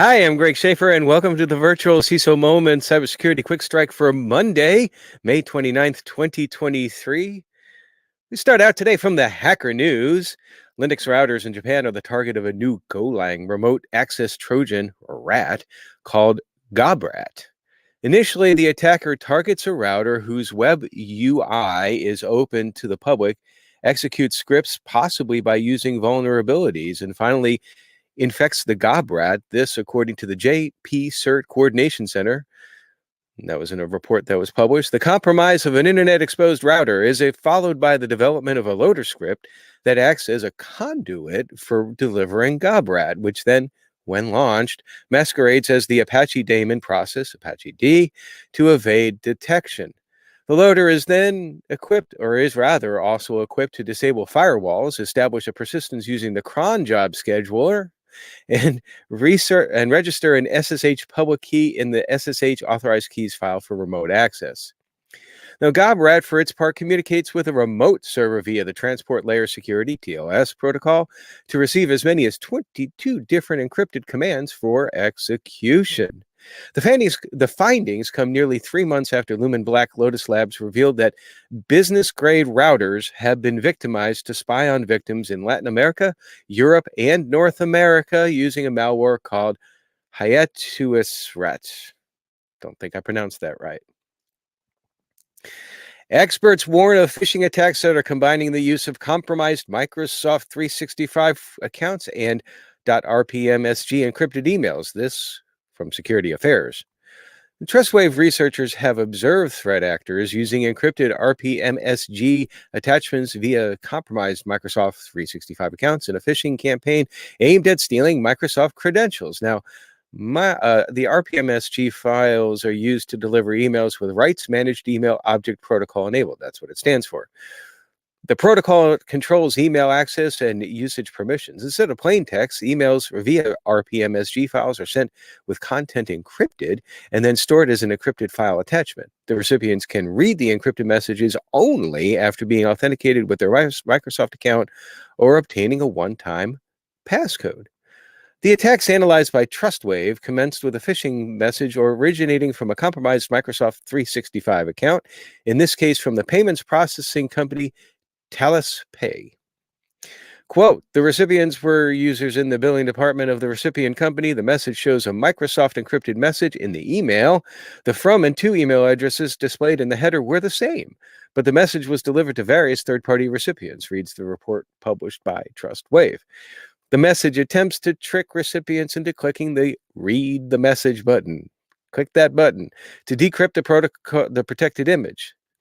Hi, I'm Greg Schaefer, and welcome to the virtual CISO Moment Cybersecurity Quick Strike for Monday, May 29th, 2023. We start out today from the Hacker News. Linux routers in Japan are the target of a new Golang remote access Trojan, or RAT, called GobRat. Initially, the attacker targets a router whose web UI is open to the public, executes scripts possibly by using vulnerabilities, and finally infects the GobRat. This, according to the JP CERT Coordination Center. That was in a report that was published. The compromise of an internet-exposed router is followed by the development of a loader script that acts as a conduit for delivering GobRat, which then, when launched, masquerades as the Apache daemon process, Apache D, to evade detection. The loader is then equipped, or is rather also equipped, to disable firewalls, establish a persistence using the cron job scheduler, and register an SSH public key in the SSH authorized keys file for remote access. Now, GobRat, for its part, communicates with a remote server via the Transport Layer Security (TLS) protocol to receive as many as 22 different encrypted commands for execution. The findings come nearly 3 months after Lumen Black Lotus Labs revealed that business-grade routers have been victimized to spy on victims in Latin America, Europe, and North America using a malware called Hiatusrat. Don't think I pronounced that right. Experts warn of phishing attacks that are combining the use of compromised Microsoft 365 accounts and .rpmsg encrypted emails. This from Security Affairs. The TrustWave researchers have observed threat actors using encrypted RPMSG attachments via compromised Microsoft 365 accounts in a phishing campaign aimed at stealing Microsoft credentials. Now, the RPMSG files are used to deliver emails with rights managed email object protocol enabled. That's what it stands for. The protocol controls email access and usage permissions. Instead of plain text, emails via RPMSG files are sent with content encrypted and then stored as an encrypted file attachment. The recipients can read the encrypted messages only after being authenticated with their Microsoft account or obtaining a one-time passcode. The attacks analyzed by TrustWave commenced with a phishing message or originating from a compromised Microsoft 365 account, in this case from the payments processing company Talis Pay. Quote, the recipients were users in the billing department of the recipient company. The message shows a Microsoft encrypted message in the email. The from and to email addresses displayed in the header were the same, but the message was delivered to various third-party recipients, reads the report published by TrustWave. The message attempts to trick recipients into clicking the read the message button. Click that button to decrypt the protected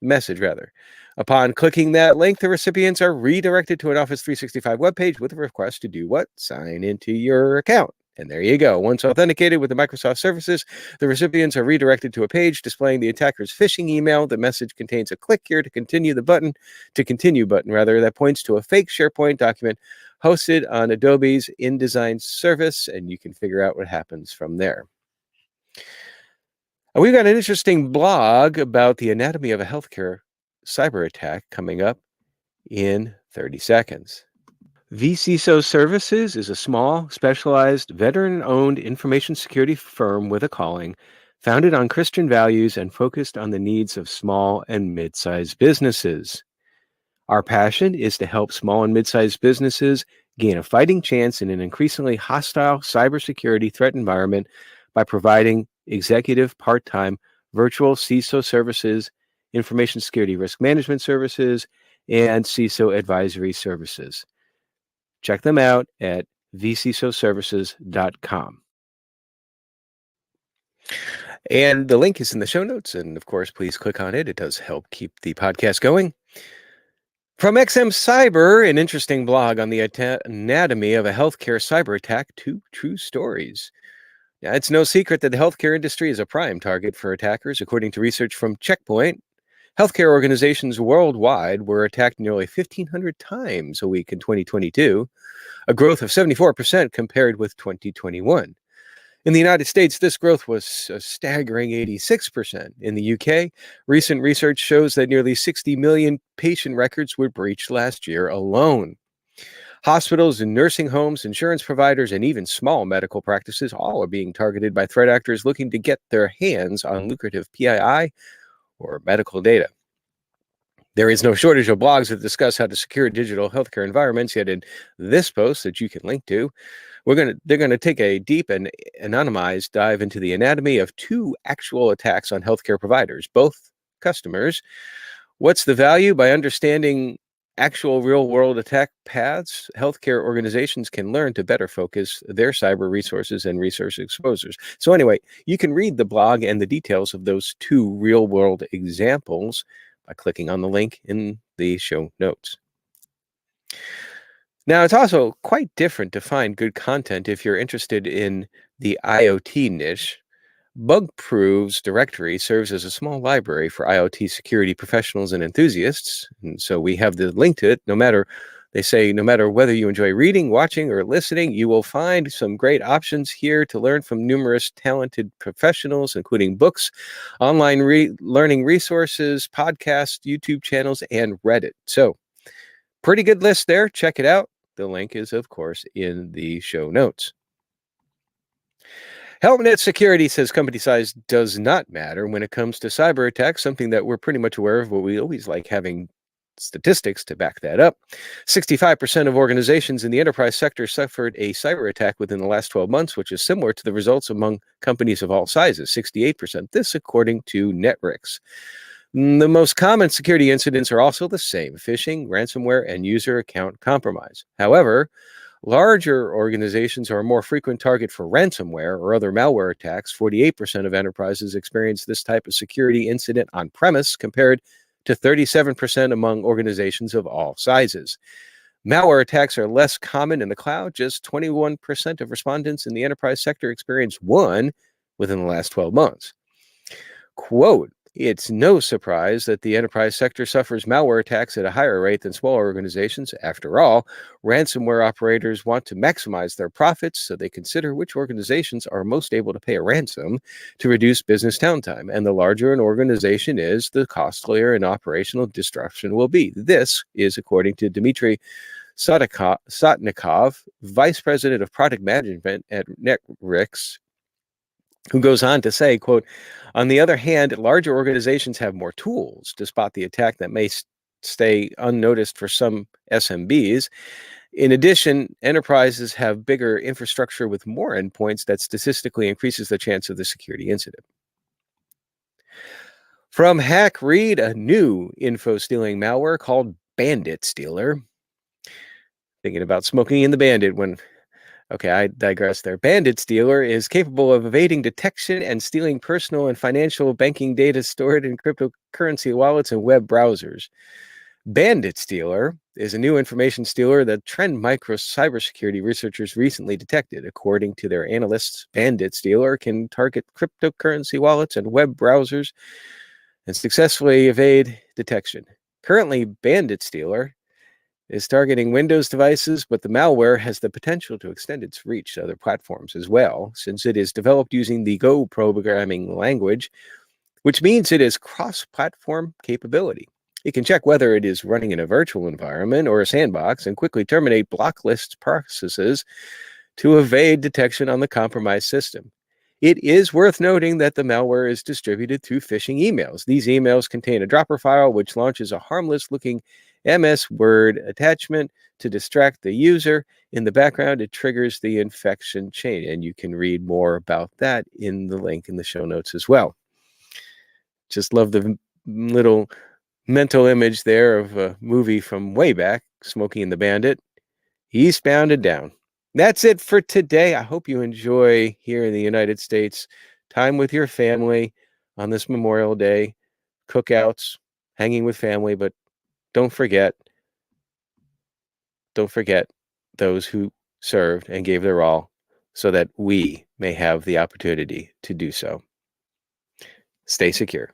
message. Upon clicking that link, the recipients are redirected to an Office 365 webpage with a request to do what? Sign into your account. And there you go. Once authenticated with the Microsoft services, the recipients are redirected to a page displaying the attacker's phishing email. The message contains a click here to continue button that points to a fake SharePoint document hosted on Adobe's InDesign service, and you can figure out what happens from there. We've got an interesting blog about the anatomy of a healthcare cyber attack coming up in 30 seconds. vCISO Services is a small, specialized, veteran-owned information security firm with a calling, founded on Christian values and focused on the needs of small and mid-sized businesses. Our passion is to help small and mid-sized businesses gain a fighting chance in an increasingly hostile cybersecurity threat environment by providing executive part-time virtual CISO services, information security risk management services, and CISO advisory services. Check them out at vcisoservices.com. And the link is in the show notes, and of course, please click on it. It does help keep the podcast going. From XM Cyber, an interesting blog on the anatomy of a healthcare cyber attack, 2 true stories. Now, it's no secret that the healthcare industry is a prime target for attackers. According to research from Checkpoint, healthcare organizations worldwide were attacked nearly 1,500 times a week in 2022, a growth of 74% compared with 2021. In the United States, this growth was a staggering 86%. In the UK, recent research shows that nearly 60 million patient records were breached last year alone. Hospitals and nursing homes, insurance providers, and even small medical practices all are being targeted by threat actors looking to get their hands on lucrative PII or medical data. There is no shortage of blogs that discuss how to secure digital healthcare environments, yet in this post that you can link to, they're going to take a deep and anonymized dive into the anatomy of two actual attacks on healthcare providers, both customers. What's the value? By understanding actual real world attack paths, healthcare organizations can learn to better focus their cyber resources and resource exposures. So anyway, you can read the blog and the details of those two real world examples by clicking on the link in the show notes. Now, it's also quite different to find good content if you're interested in the IoT niche. BugProof's directory serves as a small library for IoT security professionals and enthusiasts. And so we have the link to it. No matter whether you enjoy reading, watching, or listening, you will find some great options here to learn from numerous talented professionals, including books, online learning resources, podcasts, YouTube channels, and Reddit. So pretty good list there. Check it out. The link is, of course, in the show notes. HelpNet Security says company size does not matter when it comes to cyber attacks, something that we're pretty much aware of, but we always like having statistics to back that up. 65% of organizations in the enterprise sector suffered a cyber attack within the last 12 months, which is similar to the results among companies of all sizes, 68%. This according to Netrix. The most common security incidents are also the same: phishing, ransomware, and user account compromise. However, larger organizations are a more frequent target for ransomware or other malware attacks. 48% of enterprises experience this type of security incident on premise, compared to 37% among organizations of all sizes. Malware attacks are less common in the cloud. Just 21% of respondents in the enterprise sector experienced one within the last 12 months. Quote, "It's no surprise that the enterprise sector suffers malware attacks at a higher rate than smaller organizations. After all, ransomware operators want to maximize their profits, so they consider which organizations are most able to pay a ransom to reduce business downtime. And the larger an organization is, the costlier an operational disruption will be." This is according to Dmitry Sotnikov, Vice President of Product Management at Netrix, who goes on to say, quote, "On the other hand, larger organizations have more tools to spot the attack that may stay unnoticed for some SMBs. In addition, enterprises have bigger infrastructure with more endpoints that statistically increases the chance of the security incident." From Hack, read a new info stealing malware called Bandit Stealer. Thinking about Smoking in the Bandit when... Okay, I digress there. Bandit Stealer is capable of evading detection and stealing personal and financial banking data stored in cryptocurrency wallets and web browsers. Bandit Stealer is a new information stealer that Trend Micro cybersecurity researchers recently detected. According to their analysts, Bandit Stealer can target cryptocurrency wallets and web browsers and successfully evade detection. Currently, Bandit Stealer is targeting Windows devices, but the malware has the potential to extend its reach to other platforms as well, since it is developed using the Go programming language, which means it has cross-platform capability. It can check whether it is running in a virtual environment or a sandbox and quickly terminate block list processes to evade detection on the compromised system. It is worth noting that the malware is distributed through phishing emails. These emails contain a dropper file which launches a harmless-looking MS Word attachment to distract the user. In the background, it triggers the infection chain, and you can read more about that in the link in the show notes as well. Just love the little mental image there of a movie from way back, Smokey and the Bandit, Eastbound and Down. That's it for today. I hope you enjoy here in the United States time with your family on this Memorial Day, cookouts, hanging with family, but don't forget those who served and gave their all so that we may have the opportunity to do so. Stay secure.